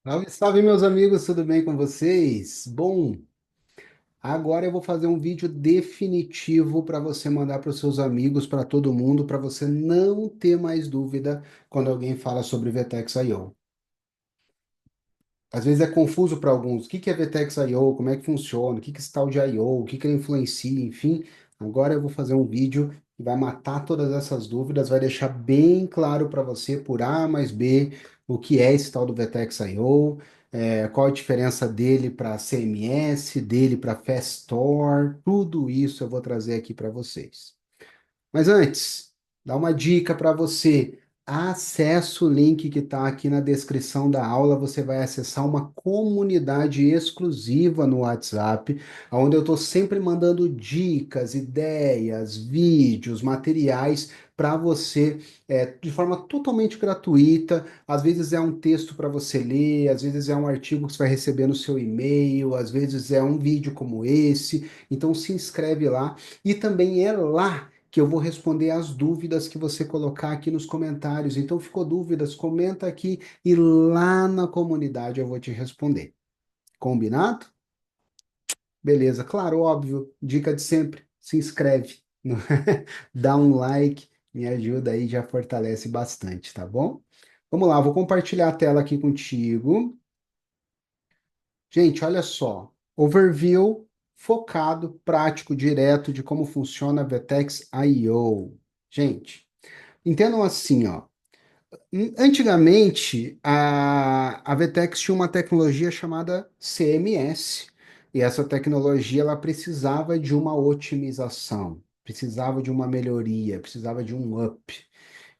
Salve, salve, meus amigos, tudo bem com vocês? Bom, agora eu vou fazer um vídeo definitivo para você mandar para os seus amigos, para todo mundo, para você não ter mais dúvida quando alguém fala sobre Vertex IO. Às vezes é confuso para alguns. O que que é Vertex IO? Como é que funciona? O que que é esse tal de IO? O que que ele influencia? Enfim, agora eu vou fazer um vídeo que vai matar todas essas dúvidas, vai deixar bem claro para você por A mais B o que é esse tal do Vertex IO, qual a diferença dele para CMS, dele para Fastor, tudo isso eu vou trazer aqui para vocês. Mas antes, dá uma dica para você. Acesse o link que está aqui na descrição da aula. Você vai acessar uma comunidade exclusiva no WhatsApp, onde eu estou sempre mandando dicas, ideias, vídeos, materiais para você, de forma totalmente gratuita. Às vezes é um texto para você ler, às vezes é um artigo que você vai receber no seu e-mail, às vezes é um vídeo como esse. Então se inscreve lá e também é lá que eu vou responder as dúvidas que você colocar aqui nos comentários. Então, ficou dúvidas? Comenta aqui e lá na comunidade eu vou te responder. Combinado? Beleza, claro, óbvio. Dica de sempre: se inscreve, dá um like, me ajuda aí, já fortalece bastante, tá bom? Vamos lá, vou compartilhar a tela aqui contigo. Gente, olha só. Overview focado, prático, direto de como funciona a Vertex IO. Gente, entendam assim, ó. Antigamente, a Vetex tinha uma tecnologia chamada CMS, e essa tecnologia ela precisava de uma otimização, precisava de uma melhoria, precisava de um up.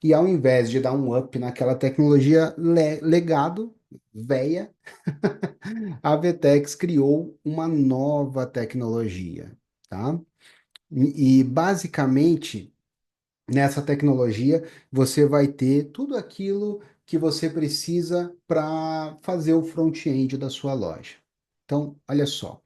E ao invés de dar um up naquela tecnologia legado, velha, a Vetex criou uma nova tecnologia, tá? E basicamente nessa tecnologia, você vai ter tudo aquilo que você precisa para fazer o front-end da sua loja. Então, olha só,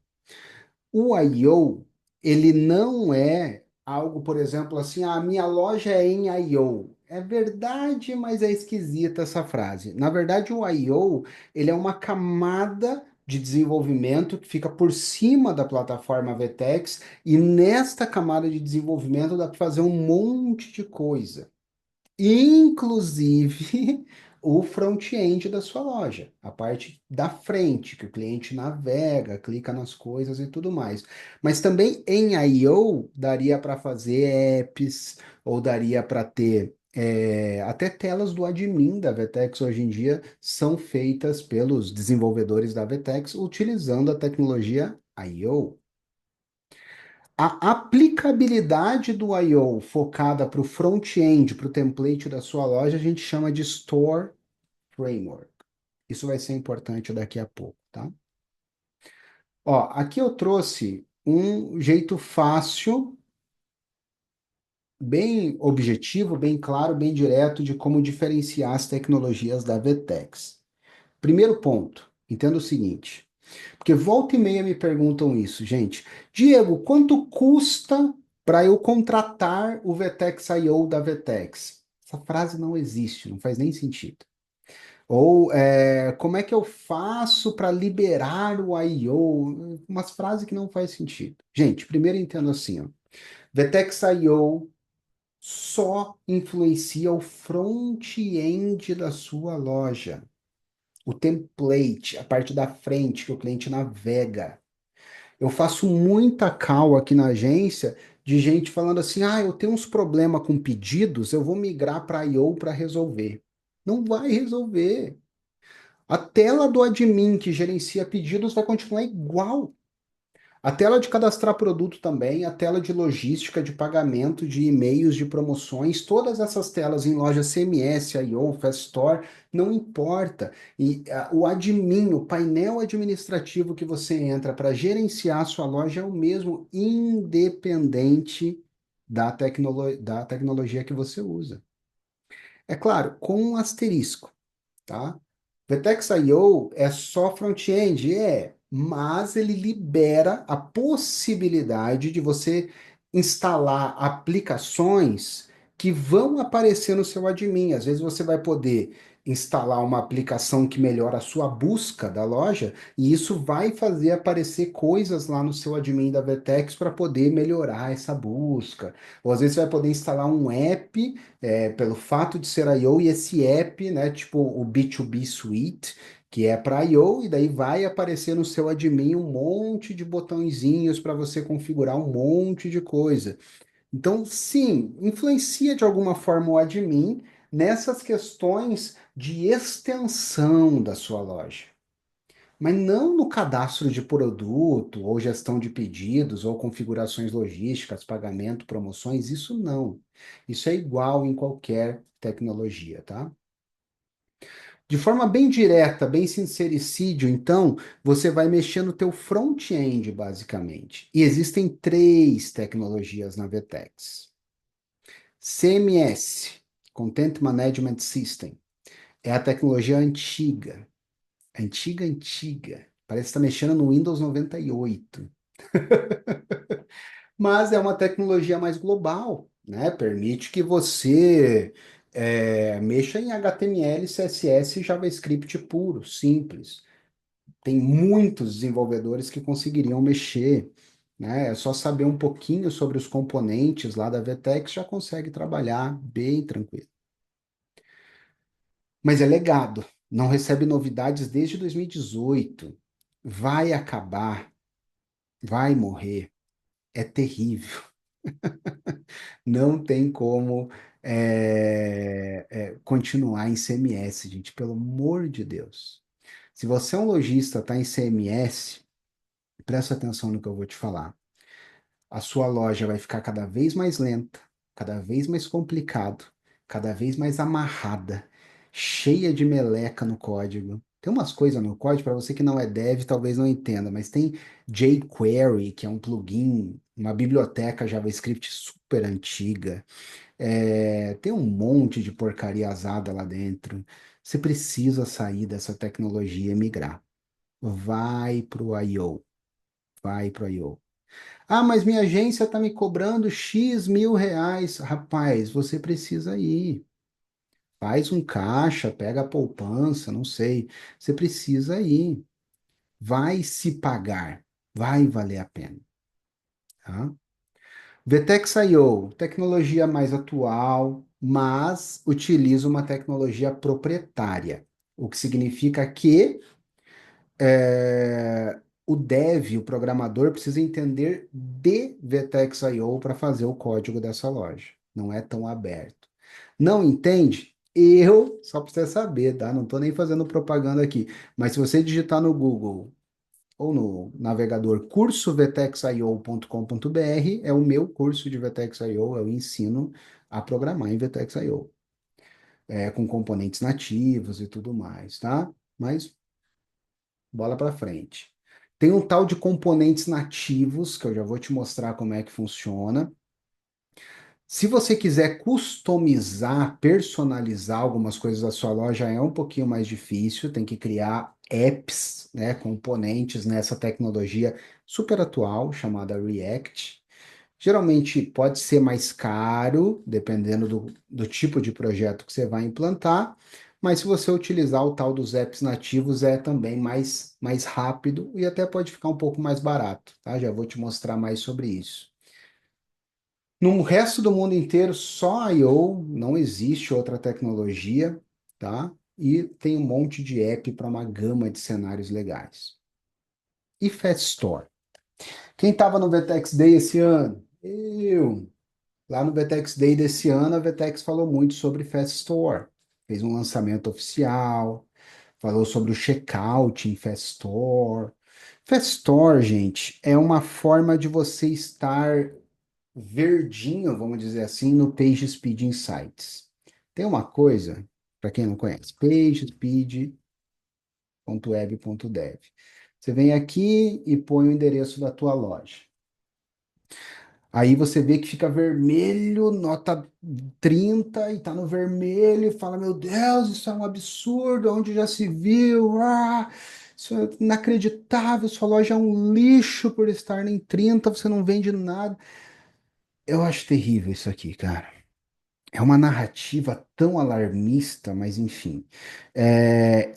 o I/O ele não é algo, por exemplo, assim, a minha loja é em I/O. É verdade, mas é esquisita essa frase. Na verdade, o I/O ele é uma camada de desenvolvimento que fica por cima da plataforma VTEX, e nesta camada de desenvolvimento dá para fazer um monte de coisa, inclusive o front-end da sua loja, a parte da frente, que o cliente navega, clica nas coisas e tudo mais. Mas também em I/O daria para fazer apps, ou daria para ter até telas do admin da Vetex hoje em dia são feitas pelos desenvolvedores da Vetex utilizando a tecnologia I/O. A aplicabilidade do I/O focada para o front-end, para o template da sua loja, a gente chama de Store Framework. Isso vai ser importante daqui a pouco, tá? Ó, aqui eu trouxe um jeito fácil, bem objetivo, bem claro, bem direto de como diferenciar as tecnologias da Vetex. Primeiro ponto, entenda o seguinte, porque volta e meia me perguntam isso, gente. Diego, quanto custa para eu contratar o Vetex IO da Vetex? Essa frase não existe, não faz nem sentido. Ou como é que eu faço para liberar o IO? Umas frases que não faz sentido. Gente, primeiro entendo assim, ó. Vetex IO só influencia o front-end da sua loja, o template, a parte da frente que o cliente navega. Eu faço muita call aqui na agência de gente falando assim: ah, eu tenho uns problemas com pedidos, eu vou migrar para I/O para resolver. Não vai resolver. A tela do admin que gerencia pedidos vai continuar igual. A tela de cadastrar produto também, a tela de logística, de pagamento, de e-mails, de promoções, todas essas telas em loja CMS, I/O, Fast Store, não importa. E o admin, o painel administrativo que você entra para gerenciar a sua loja é o mesmo, independente da tecnologia que você usa. É claro, com um asterisco, tá? Vertex IO é só front-end? É, mas ele libera a possibilidade de você instalar aplicações que vão aparecer no seu admin. Às vezes você vai poder instalar uma aplicação que melhora a sua busca da loja, e isso vai fazer aparecer coisas lá no seu admin da Vertex para poder melhorar essa busca. Ou às vezes você vai poder instalar um app, pelo fato de ser I/O, e esse app, né, tipo o B2B Suite, que é para I/O, e daí vai aparecer no seu admin um monte de botõezinhos para você configurar um monte de coisa. Então, sim, influencia de alguma forma o admin nessas questões de extensão da sua loja. Mas não no cadastro de produto, ou gestão de pedidos, ou configurações logísticas, pagamento, promoções, isso não. Isso é igual em qualquer tecnologia, tá? De forma bem direta, bem sincericídio, então, você vai mexer no teu front-end, basicamente. E existem três tecnologias na VTEX. CMS, Content Management System, é a tecnologia antiga, antiga, antiga. Parece que está mexendo no Windows 98, mas é uma tecnologia mais global, né? Permite que você mexa em HTML, CSS e JavaScript puro, simples. Tem muitos desenvolvedores que conseguiriam mexer, né? É só saber um pouquinho sobre os componentes lá da VTEX, já consegue trabalhar bem tranquilo. Mas é legado, não recebe novidades desde 2018. Vai acabar, vai morrer, é terrível. Não tem como continuar em CMS, gente, pelo amor de Deus. Se você é um lojista, está em CMS, presta atenção no que eu vou te falar. A sua loja vai ficar cada vez mais lenta, cada vez mais complicado, cada vez mais amarrada, cheia de meleca no código. Tem umas coisas no código, para você que não é dev, talvez não entenda, mas tem jQuery, que é um plugin, uma biblioteca JavaScript super antiga. Tem um monte de porcaria azada lá dentro. Você precisa sair dessa tecnologia e migrar. Vai pro I/O, vai pro I/O. Ah, mas minha agência está me cobrando X mil reais. Rapaz, você precisa ir. Faz um caixa, pega a poupança, não sei. Você precisa ir. Vai se pagar. Vai valer a pena. Tá? VTEX IO, tecnologia mais atual, mas utiliza uma tecnologia proprietária. O que significa que o dev, o programador, precisa entender de VTEX IO para fazer o código dessa loja. Não é tão aberto. Não entende? Só para você saber, tá? Não estou nem fazendo propaganda aqui. Mas se você digitar no Google ou no navegador cursovtexio.com.br, é o meu curso de VTEX IO, eu ensino a programar em VTEX IO, com componentes nativos e tudo mais, tá? Mas bola para frente. Tem um tal de componentes nativos, que eu já vou te mostrar como é que funciona. Se você quiser customizar, personalizar algumas coisas da sua loja, é um pouquinho mais difícil, tem que criar apps, né, componentes nessa tecnologia super atual chamada React. Geralmente pode ser mais caro, dependendo do tipo de projeto que você vai implantar, mas se você utilizar o tal dos apps nativos, é também mais rápido e até pode ficar um pouco mais barato, tá? Já vou te mostrar mais sobre isso. No resto do mundo inteiro, só I/O, não existe outra tecnologia, tá? E tem um monte de app para uma gama de cenários legais. E Fast Store? Quem estava no VTEX Day esse ano? Eu. Lá no VTEX Day desse ano, a VTEX falou muito sobre Fast Store. Fez um lançamento oficial, falou sobre o checkout em Fast Store. Fast Store, gente, é uma forma de você estar verdinho, vamos dizer assim, no PageSpeed Insights. Tem uma coisa, para quem não conhece, pagespeed.web.dev. Você vem aqui e põe o endereço da tua loja. Aí você vê que fica vermelho, nota 30 e tá no vermelho, e fala: Meu Deus, isso é um absurdo, onde já se viu? Isso é inacreditável, sua loja é um lixo por estar em 30, você não vende nada. Eu acho terrível isso aqui, cara. É uma narrativa tão alarmista, mas enfim.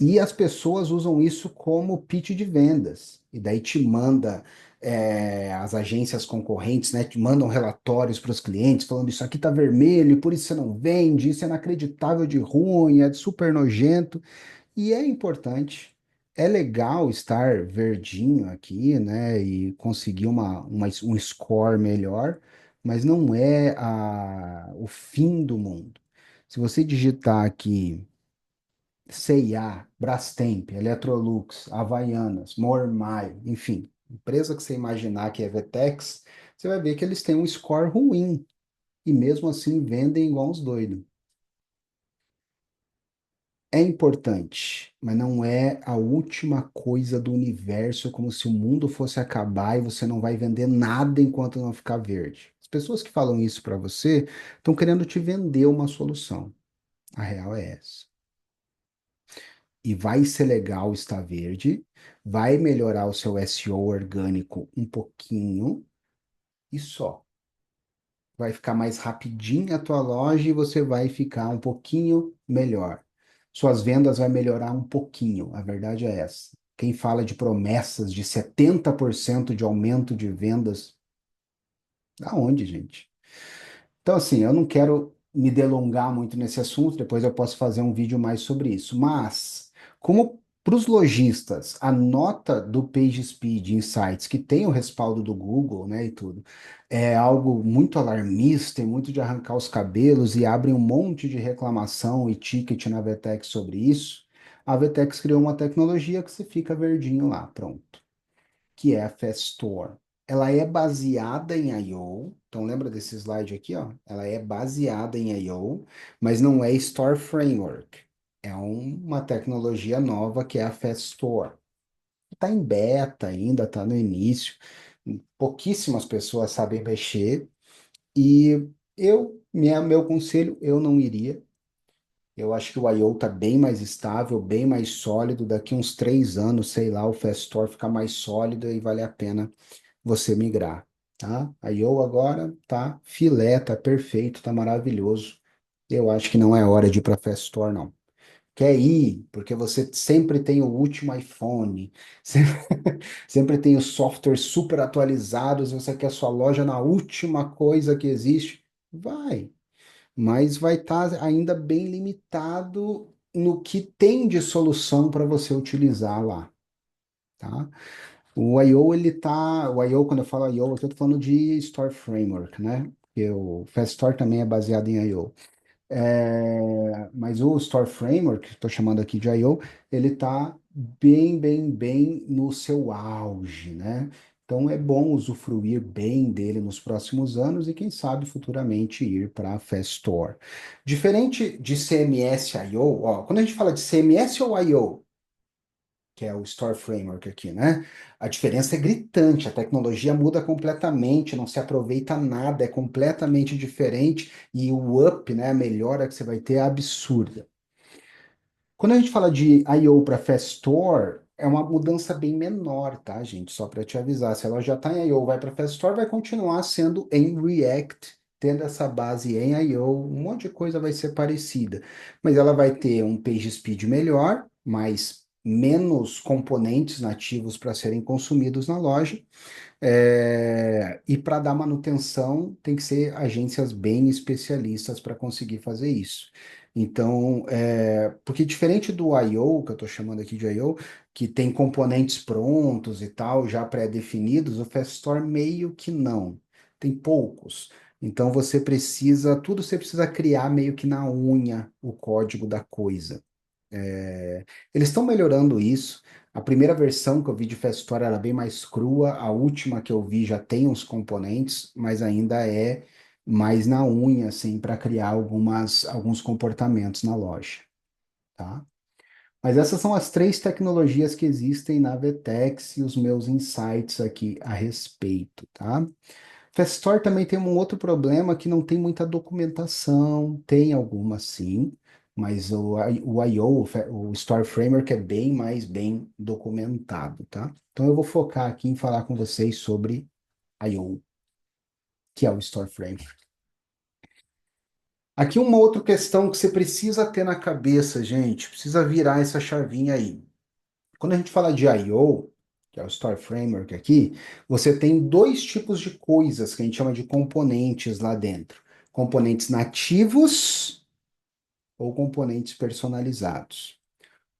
E as pessoas usam isso como pitch de vendas. E daí te manda, as agências concorrentes, né, te mandam relatórios para os clientes falando isso aqui tá vermelho, por isso você não vende, isso é inacreditável de ruim, é super nojento. E é importante, é legal estar verdinho aqui, né, e conseguir um score melhor, mas não é o fim do mundo. Se você digitar aqui C&A, Brastemp, Electrolux, Havaianas, Mormaio, enfim, empresa que você imaginar que é Vetex, você vai ver que eles têm um score ruim e mesmo assim vendem igual uns doidos. É importante, mas não é a última coisa do universo, como se o mundo fosse acabar e você não vai vender nada enquanto não ficar verde. As pessoas que falam isso para você estão querendo te vender uma solução. A real é essa. E vai ser legal estar verde, vai melhorar o seu SEO orgânico um pouquinho e só. Vai ficar mais rapidinho a tua loja e você vai ficar um pouquinho melhor. Suas vendas vai melhorar um pouquinho, a verdade é essa. Quem fala de promessas de 70% de aumento de vendas, aonde, gente? Então, assim, eu não quero me delongar muito nesse assunto, depois eu posso fazer um vídeo mais sobre isso. Mas, como para os lojistas, a nota do PageSpeed Insights, que tem o respaldo do Google, né, e tudo, é algo muito alarmista e muito de arrancar os cabelos e abre um monte de reclamação e ticket na Vetex sobre isso, a Vetex criou uma tecnologia que você fica verdinho lá, pronto, que é a Fast Store. Ela é baseada em I/O, então lembra desse slide aqui, ó? Ela é baseada em I/O, mas não é Store Framework. É uma tecnologia nova que é a Fast Store. Está em beta ainda, está no início. Pouquíssimas pessoas sabem mexer e meu conselho, eu não iria. Eu acho que o I/O está bem mais estável, bem mais sólido. Daqui uns 3 anos, sei lá, o Fast Store fica mais sólido e vale a pena você migrar, tá? A IO agora tá filé, tá perfeito, tá maravilhoso. Eu acho que não é hora de ir para Fast Store, não. Quer ir, porque você sempre tem o último iPhone, sempre tem os softwares super atualizados, você quer sua loja na última coisa que existe, vai, mas vai estar ainda bem limitado no que tem de solução para você utilizar lá, tá? O I/O, o I/O, quando eu falo I/O, eu estou falando de Store Framework, né? Porque o Fast Store também é baseado em I/O. Mas o Store Framework, que estou chamando aqui de I/O, ele está bem, bem, bem no seu auge, né? Então é bom usufruir bem dele nos próximos anos e quem sabe futuramente ir para a Fast Store. Diferente de CMS I/O, ó, quando a gente fala de CMS ou I/O, que é o Store Framework aqui, né? A diferença é gritante, a tecnologia muda completamente, não se aproveita nada, é completamente diferente e o up, né, a melhora que você vai ter é absurda. Quando a gente fala de I/O para Fast Store, é uma mudança bem menor, tá, gente? Só para te avisar, se ela já está em I/O, vai para Fast Store, vai continuar sendo em React, tendo essa base em I/O, um monte de coisa vai ser parecida, mas ela vai ter um page speed melhor, mas menos componentes nativos para serem consumidos na loja. E para dar manutenção, tem que ser agências bem especialistas para conseguir fazer isso. Então, porque diferente do I/O, que eu estou chamando aqui de I/O, que tem componentes prontos e tal, já pré-definidos, o Fast Store meio que não. Tem poucos. Então, tudo você precisa criar meio que na unha o código da coisa. Eles estão melhorando isso. A primeira versão que eu vi de Fast Story era bem mais crua. A última que eu vi já tem uns componentes, mas ainda é mais na unha, assim, para criar alguns comportamentos na loja, tá? Mas essas são as três tecnologias que existem na Vetex e os meus insights aqui a respeito, tá? Festor também tem um outro problema que não tem muita documentação, tem alguma sim, mas o I/O, o Store Framework é bem mais bem documentado, tá? Então eu vou focar aqui em falar com vocês sobre I/O, que é o Store Framework. Aqui uma outra questão que você precisa ter na cabeça, gente, precisa virar essa chavinha aí. Quando a gente fala de I/O, que é o Store Framework aqui, você tem dois tipos de coisas que a gente chama de componentes lá dentro. Componentes nativos ou componentes personalizados.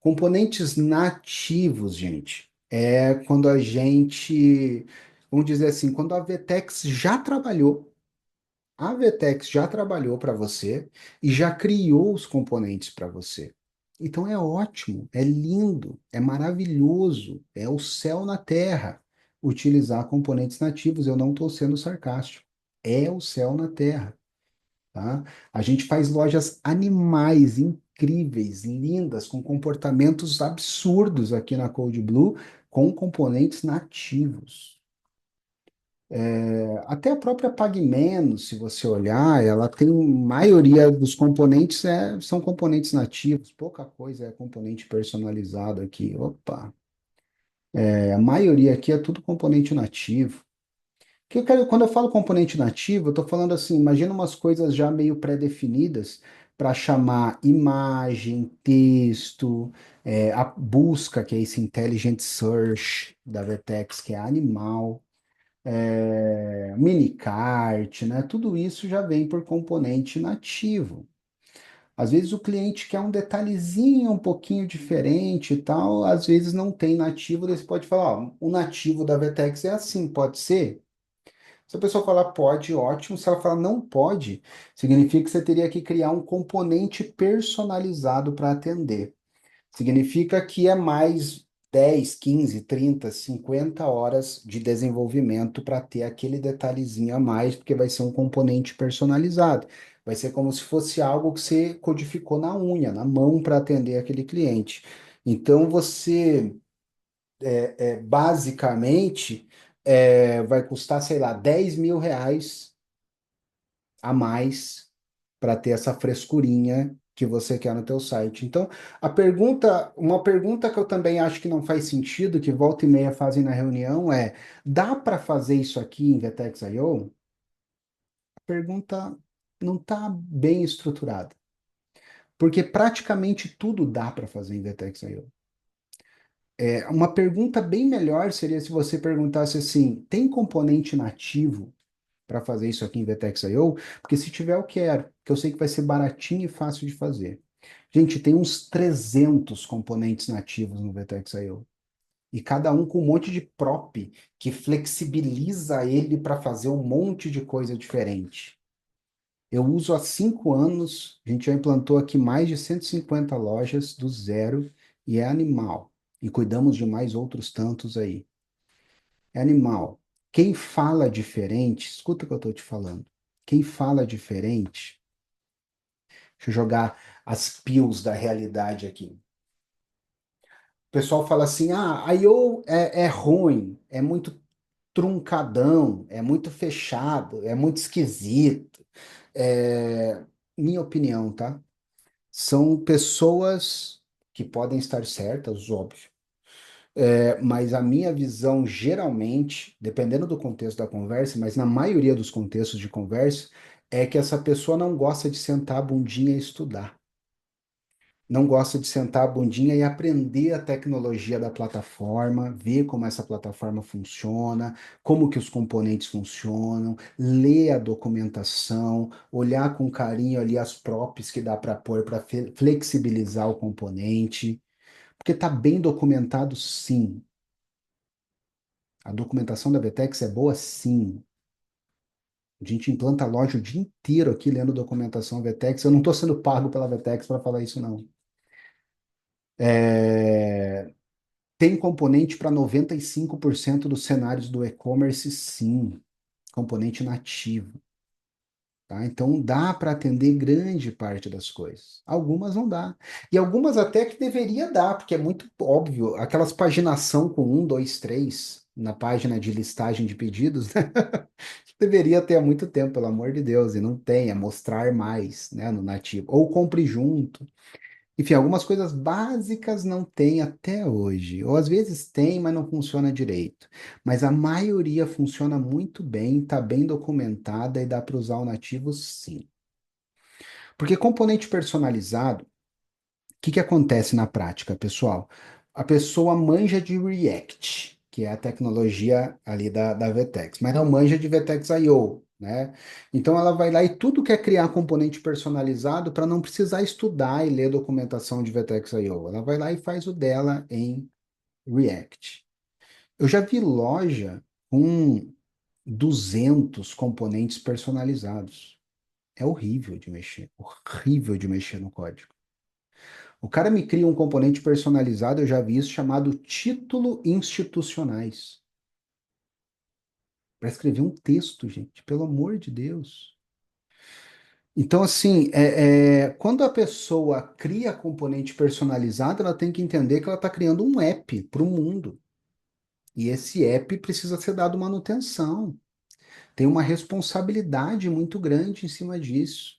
Componentes nativos, gente, é quando a gente, vamos dizer assim, quando a VTEX já trabalhou para você e já criou os componentes para você. Então é ótimo, é lindo, é maravilhoso, é o céu na terra utilizar componentes nativos. Eu não estou sendo sarcástico. É o céu na terra, tá? A gente faz lojas animais incríveis, lindas, com comportamentos absurdos aqui na Code Blue, com componentes nativos. Até a própria Pagmenos, se você olhar, ela tem maioria dos componentes são componentes nativos, pouca coisa é componente personalizado aqui. Opa, a maioria aqui é tudo componente nativo. Quando eu falo componente nativo, eu estou falando assim, imagina umas coisas já meio pré-definidas para chamar imagem, texto, a busca, que é esse Intelligent Search da Vertex, que é animal, minicart, né? Tudo isso já vem por componente nativo. Às vezes o cliente quer um detalhezinho um pouquinho diferente e tal, às vezes não tem nativo, daí você pode falar, ó, o nativo da Vertex é assim, pode ser? Se a pessoa falar pode, ótimo. Se ela falar não pode, significa que você teria que criar um componente personalizado para atender. Significa que é mais 10, 15, 30, 50 horas de desenvolvimento para ter aquele detalhezinho a mais, porque vai ser um componente personalizado. Vai ser como se fosse algo que você codificou na unha, na mão, para atender aquele cliente. Então, você, basicamente, vai custar, sei lá, R$ 10.000 a mais para ter essa frescurinha que você quer no teu site. Então, uma pergunta que eu também acho que não faz sentido, que volta e meia fazem na reunião é: dá para fazer isso aqui em Vertex.io? A pergunta não está bem estruturada, porque praticamente tudo dá para fazer em Vertex.io. Uma pergunta bem melhor seria se você perguntasse assim: tem componente nativo para fazer isso aqui em Vertex.io? Porque se tiver, eu quero, que eu sei que vai ser baratinho e fácil de fazer. Gente, tem uns 300 componentes nativos no Vertex.io. E cada um com um monte de prop que flexibiliza ele para fazer um monte de coisa diferente. Eu uso há 5 anos, a gente já implantou aqui mais de 150 lojas do zero e é animal. E cuidamos de mais outros tantos aí. É animal. Quem fala diferente, escuta o que eu estou te falando. Quem fala diferente, deixa eu jogar as pills da realidade aqui. O pessoal fala assim: ah, a I/O é ruim, é muito truncadão, é muito fechado, é muito esquisito. É, minha opinião, tá? São pessoas que podem estar certas, óbvio. Mas a minha visão, geralmente, dependendo do contexto da conversa, mas na maioria dos contextos de conversa, é que essa pessoa não gosta de sentar a bundinha e estudar. Não gosta de sentar a bundinha e aprender a tecnologia da plataforma, ver como essa plataforma funciona, como que os componentes funcionam, ler a documentação, olhar com carinho ali as props que dá para pôr para flexibilizar o componente, porque está bem documentado, sim. A documentação da Vetex é boa, sim. A gente implanta a loja o dia inteiro aqui lendo documentação Vetex. Eu não estou sendo pago pela Vetex para falar isso, não. É, Tem componente para 95% dos cenários do e-commerce, sim. Componente nativo. Tá? Então dá para atender grande parte das coisas. Algumas não dá. E algumas até que deveria dar, porque é muito óbvio. Aquelas paginação com um, dois, três na página de listagem de pedidos, né? Deveria ter há muito tempo, pelo amor de Deus, e não tem, é mostrar mais, né, no nativo. Ou compre junto. Enfim, algumas coisas básicas não tem até hoje. Ou às vezes tem, mas não funciona direito. Mas a maioria funciona muito bem, está bem documentada e dá para usar o nativo sim. Porque componente personalizado, o que que acontece na prática, pessoal? A pessoa manja de React, que é a tecnologia ali da Vtex, mas não manja de Vtex IO, né? Então ela vai lá e tudo quer criar componente personalizado para não precisar estudar e ler documentação de Vtex IO. Ela vai lá e faz o dela em React. Eu já vi loja com 200 componentes personalizados. É horrível de mexer no código. O cara me cria um componente personalizado, eu já vi isso chamado título institucionais. Para escrever um texto, gente, pelo amor de Deus. Então, assim, quando a pessoa cria componente personalizado, ela tem que entender que ela está criando um app para o mundo. E esse app precisa ser dado manutenção. Tem uma responsabilidade muito grande em cima disso.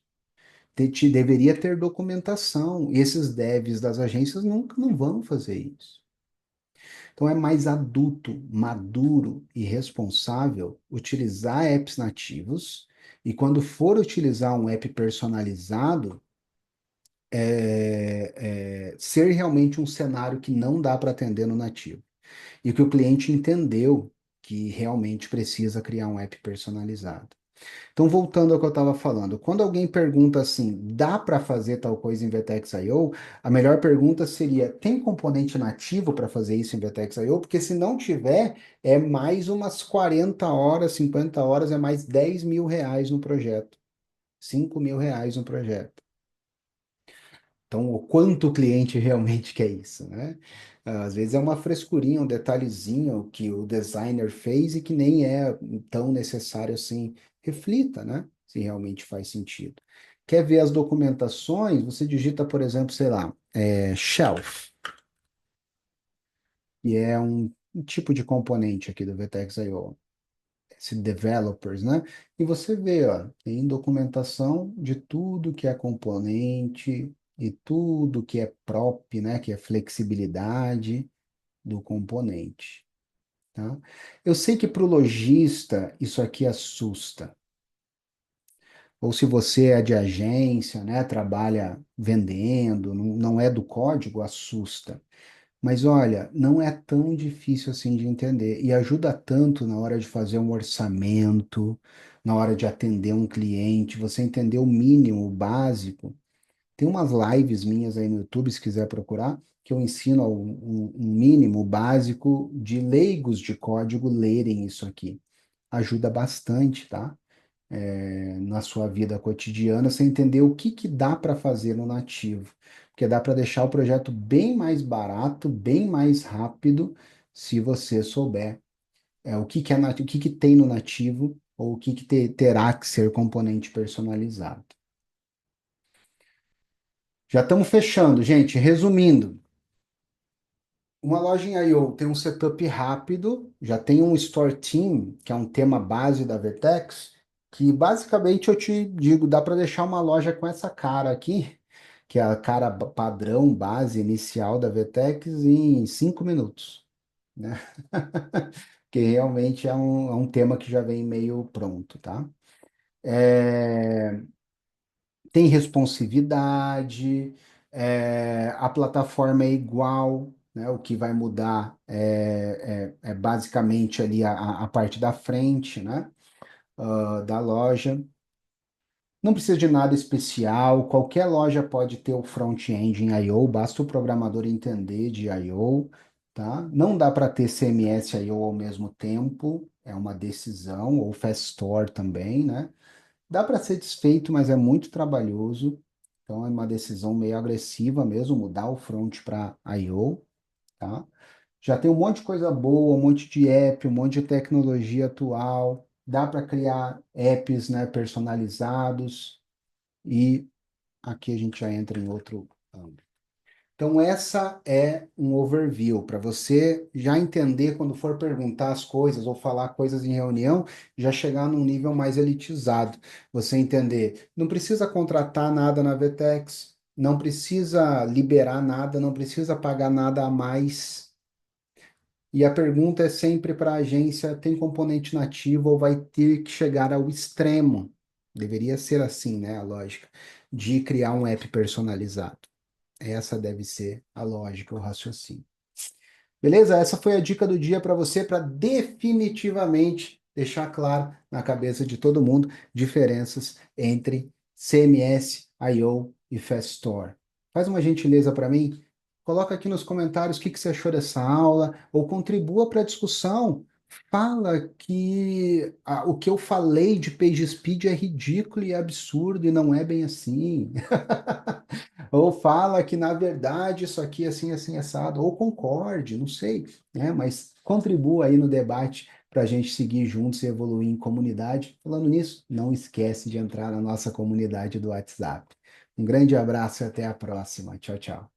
Deveria ter documentação. E esses devs das agências nunca não vão fazer isso. Então é mais adulto, maduro e responsável utilizar apps nativos e quando for utilizar um app personalizado, ser realmente um cenário que não dá para atender no nativo. E que o cliente entendeu que realmente precisa criar um app personalizado. Então, voltando ao que eu estava falando, quando alguém pergunta assim, dá para fazer tal coisa em Vertex IO? A melhor pergunta seria, tem componente nativo para fazer isso em Vertex IO? Porque se não tiver, é mais umas 40 horas, 50 horas, é mais R$ 10.000 no projeto, R$ 5.000 no projeto. Então, o quanto o cliente realmente quer isso, né? Às vezes é uma frescurinha, um detalhezinho que o designer fez e que nem é tão necessário assim. Reflita, né? Se realmente faz sentido. Quer ver as documentações? Você digita, por exemplo, sei lá, shelf, que é um tipo de componente aqui do Vertex IO, esse developers, né? E você vê, ó, tem documentação de tudo que é componente e tudo que é prop, né? Que é flexibilidade do componente, tá? Eu sei que para o lojista isso aqui assusta. Ou se você é de agência, né? Trabalha vendendo, não é do código, assusta. Mas olha, não é tão difícil assim de entender e ajuda tanto na hora de fazer um orçamento, na hora de atender um cliente, você entender o mínimo, o básico. Tem umas lives minhas aí no YouTube, se quiser procurar, que eu ensino um mínimo, o básico de leigos de código lerem isso aqui. Ajuda bastante, tá? Na sua vida cotidiana, você entender o que que dá para fazer no nativo. Porque dá para deixar o projeto bem mais barato, bem mais rápido, se você souber o que que o que que tem no nativo ou o que que terá que ser componente personalizado. Já estamos fechando, gente. Resumindo, uma loja em I/O tem um setup rápido, já tem um Store Theme, que é um tema base da Vertex, que basicamente eu te digo, dá para deixar uma loja com essa cara aqui, que é a cara padrão, base inicial da Vertex, em 5 minutos, né? Que realmente é um tema que já vem meio pronto, tá? É, tem responsividade, a plataforma é igual, né? O que vai mudar é basicamente ali a parte da frente, né? Da loja. Não precisa de nada especial, qualquer loja pode ter o front-end em I/O, basta o programador entender de I/O, tá? Não dá para ter CMS I/O ao mesmo tempo, é uma decisão, ou Fast Store também, né? Dá para ser desfeito, mas é muito trabalhoso. Então é uma decisão meio agressiva mesmo, mudar o front para I/O, tá? Já tem um monte de coisa boa, um monte de app, um monte de tecnologia atual. Dá para criar apps, né, personalizados e aqui a gente já entra em outro âmbito. Então, essa é um overview para você já entender quando for perguntar as coisas ou falar coisas em reunião, já chegar num nível mais elitizado. Você entender, não precisa contratar nada na Vetex, não precisa liberar nada, não precisa pagar nada a mais. E a pergunta é sempre para a agência: tem componente nativo ou vai ter que chegar ao extremo? Deveria ser assim, né? A lógica. de criar um app personalizado. Essa deve ser a lógica, o raciocínio. Beleza? Essa foi a dica do dia para você, para definitivamente deixar claro na cabeça de todo mundo diferenças entre CMS, I/O e Fast Store. Faz uma gentileza para mim, coloca aqui nos comentários o que você achou dessa aula, ou contribua para a discussão. Fala que o que eu falei de PageSpeed é ridículo e absurdo e não é bem assim. Ou fala que, na verdade, isso aqui é assim, assim, assado. Ou concorde, não sei, né? Mas contribua aí no debate para a gente seguir juntos e evoluir em comunidade. Falando nisso, não esquece de entrar na nossa comunidade do WhatsApp. Um grande abraço e até a próxima. Tchau, tchau.